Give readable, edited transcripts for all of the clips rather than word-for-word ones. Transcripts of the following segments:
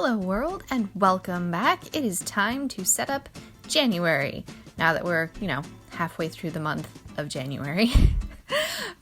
Hello world and welcome back. It is time to set up January. Now that we're, halfway through the month of January.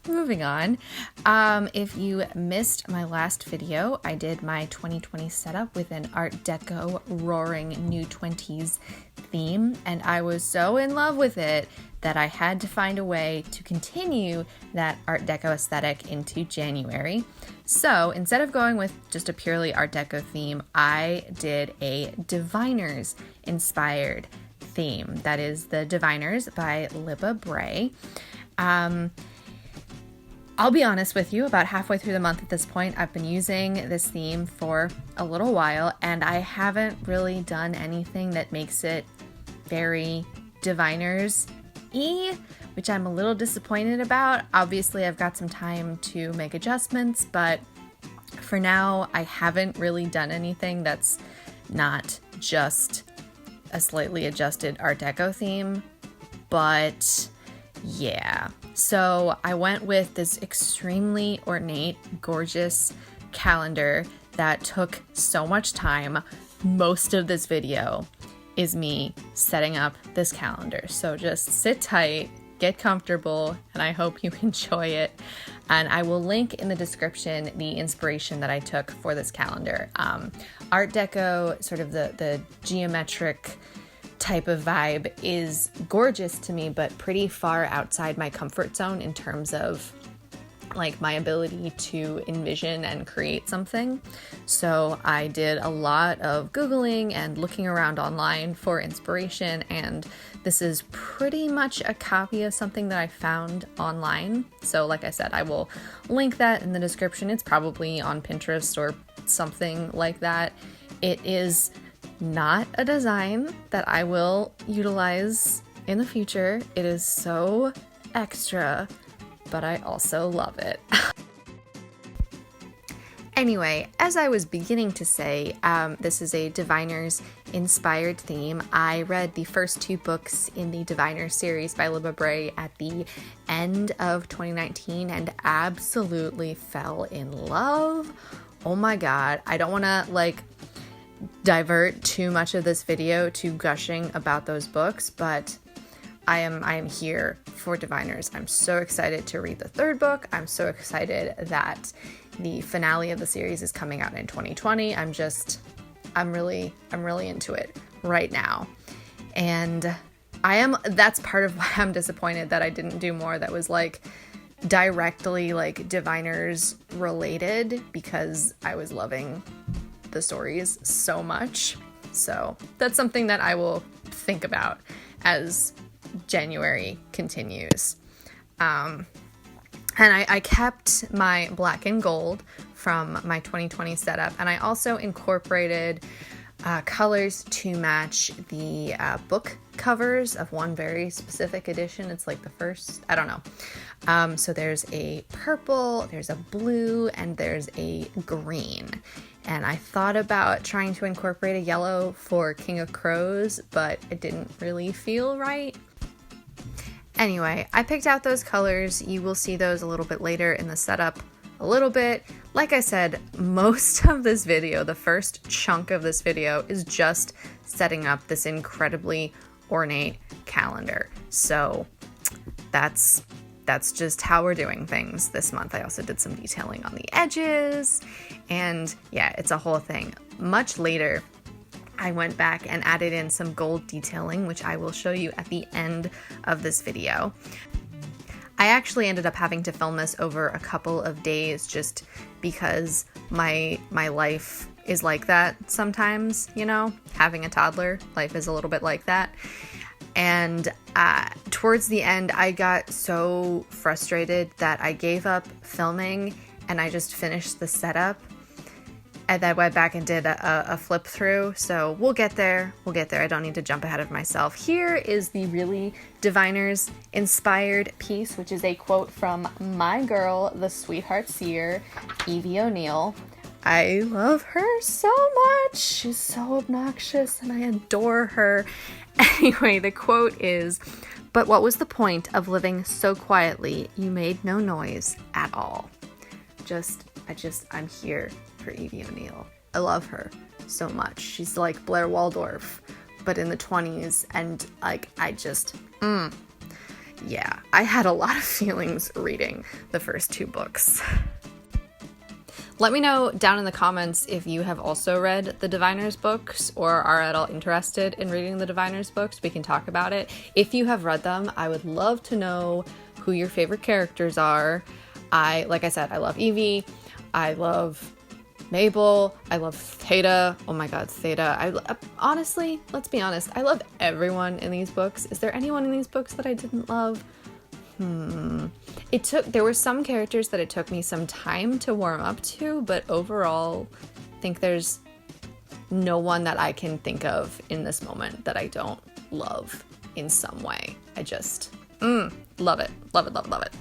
Moving on. If you missed my last video, I did my 2020 setup with an Art Deco roaring new 20s theme, and I was so in love with it that I had to find a way to continue that Art Deco aesthetic into January. So instead of going with just a purely Art Deco theme, I did a Diviners inspired theme. That is the Diviners by Libba Bray. I'll be honest with you, about halfway through the month at this point, I've been using this theme for a little while, and I haven't really done anything that makes it very Diviners-y, which I'm a little disappointed about. Obviously, I've got some time to make adjustments, but for now, I haven't really done anything that's not just a slightly adjusted Art Deco theme, but yeah. So I went with this extremely ornate, gorgeous calendar that took so much time. Most of this video is me setting up this calendar. So just sit tight, get comfortable, and I hope you enjoy it. And I will link in the description the inspiration that I took for this calendar. Art Deco, sort of the geometric type of vibe, is gorgeous to me, but pretty far outside my comfort zone in terms of like my ability to envision and create something. So I did a lot of Googling and looking around online for inspiration, and this is pretty much a copy of something that I found online. So like I said, I will link that in the description. It's probably on Pinterest or something like that. It is not a design that I will utilize in the future. It is so extra, but I also love it. Anyway, as I was beginning to say, this is a Diviners inspired theme. I read the first two books in the Diviners series by Libba Bray at the end of 2019 and absolutely fell in love. Oh my god, I don't want to divert too much of this video to gushing about those books, but I am here for Diviners. I'm so excited to read the third book. I'm so excited that the finale of the series is coming out in 2020. I'm really into it right now. And that's part of why I'm disappointed that I didn't do more that was directly Diviners related, because I was loving the stories so much. So that's something that I will think about as January continues. And I kept my black and gold from my 2020 setup, and I also incorporated colors to match the book covers of one very specific edition. It's like the first, I don't know. So there's a purple, there's a blue, and there's a green. And I thought about trying to incorporate a yellow for King of Crows, but it didn't really feel right. Anyway, I picked out those colors. You will see those a little bit later in the setup a little bit. Like I said, most of this video, the first chunk of this video, is just setting up this incredibly ornate calendar. So that's just how we're doing things this month. I also did some detailing on the edges, and yeah, it's a whole thing. Much later, I went back and added in some gold detailing, which I will show you at the end of this video. I actually ended up having to film this over a couple of days just because my life is like that sometimes, having a toddler, life is a little bit like that. And towards the end, I got so frustrated that I gave up filming and I just finished the setup. And then went back and did a flip through. So we'll get there. I don't need to jump ahead of myself. Here is the really Diviners inspired piece, which is a quote from my girl, the Sweetheart Seer, Evie O'Neill. I love her so much. She's so obnoxious and I adore her. Anyway, the quote is, "But what was the point of living so quietly you made no noise at all?" I'm here for Evie O'Neill. I love her so much. She's like Blair Waldorf, but in the 20s, and like yeah, I had a lot of feelings reading the first 2 books. Let me know down in the comments if you have also read the Diviners books or are at all interested in reading the Diviners books. We can talk about it. If you have read them, I would love to know who your favorite characters are. Like I said, I love Evie. I love Mabel. I love Theta. Oh my god, Theta. Honestly, let's be honest, I love everyone in these books. Is there anyone in these books that I didn't love? There were some characters that it took me some time to warm up to, but overall, I think there's no one that I can think of in this moment that I don't love in some way. I just, love it. Love it, love it, love it.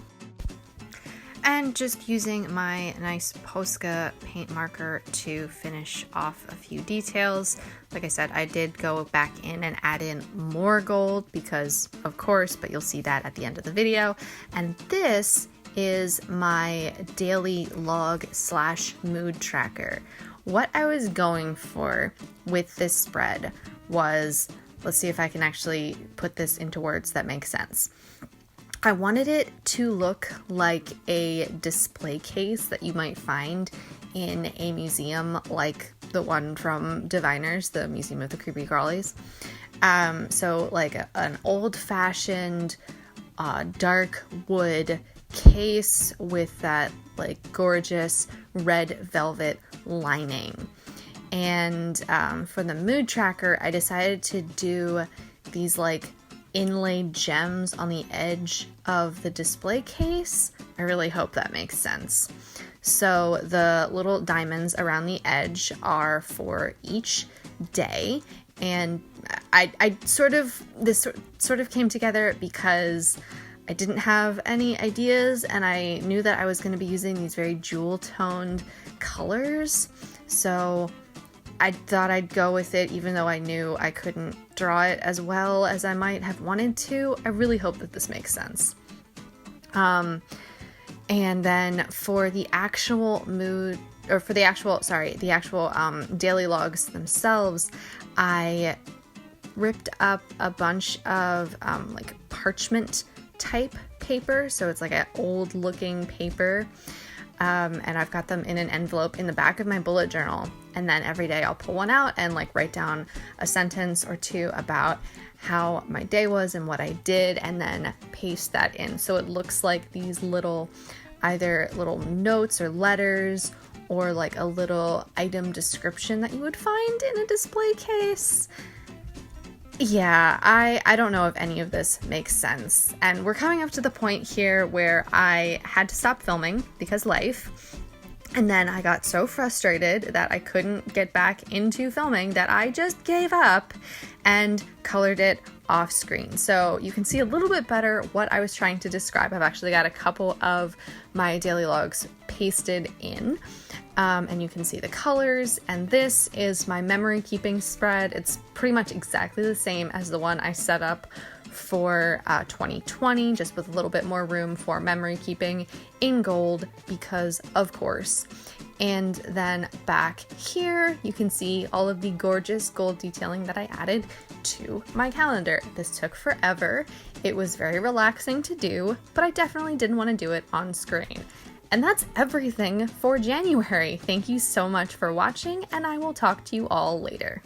And just using my nice Posca paint marker to finish off a few details. Like I said, I did go back in and add in more gold because, of course, but you'll see that at the end of the video. And this is my daily log / mood tracker. What I was going for with this spread was, let's see if I can actually put this into words that make sense. I wanted it to look like a display case that you might find in a museum like the one from Diviners, the Museum of the Creepy Crawlies. So like an old-fashioned dark wood case with that like gorgeous red velvet lining. And for the mood tracker, I decided to do these like inlaid gems on the edge of the display case. I really hope that makes sense. So the little diamonds around the edge are for each day, and this sort of came together because I didn't have any ideas, and I knew that I was going to be using these very jewel-toned colors, so I thought I'd go with it even though I knew I couldn't draw it as well as I might have wanted to. I really hope that this makes sense. And then for the actual daily logs themselves, I ripped up a bunch of like parchment type paper. So it's like an old looking paper. And I've got them in an envelope in the back of my bullet journal. And then every day I'll pull one out and like write down a sentence or two about how my day was and what I did, and then paste that in. So it looks like these either little notes or letters or like a little item description that you would find in a display case. Yeah, I don't know if any of this makes sense. And we're coming up to the point here where I had to stop filming because life. And then I got so frustrated that I couldn't get back into filming that I just gave up and colored it off screen. So you can see a little bit better what I was trying to describe. I've actually got a couple of my daily logs pasted in. And you can see the colors, and this is my memory keeping spread. It's pretty much exactly the same as the one I set up for 2020, just with a little bit more room for memory keeping in gold because of course. And then back here you can see all of the gorgeous gold detailing that I added to my calendar. This took forever. It was very relaxing to do, but I definitely didn't want to do it on screen. And that's everything for January. Thank you so much for watching, and I will talk to you all later.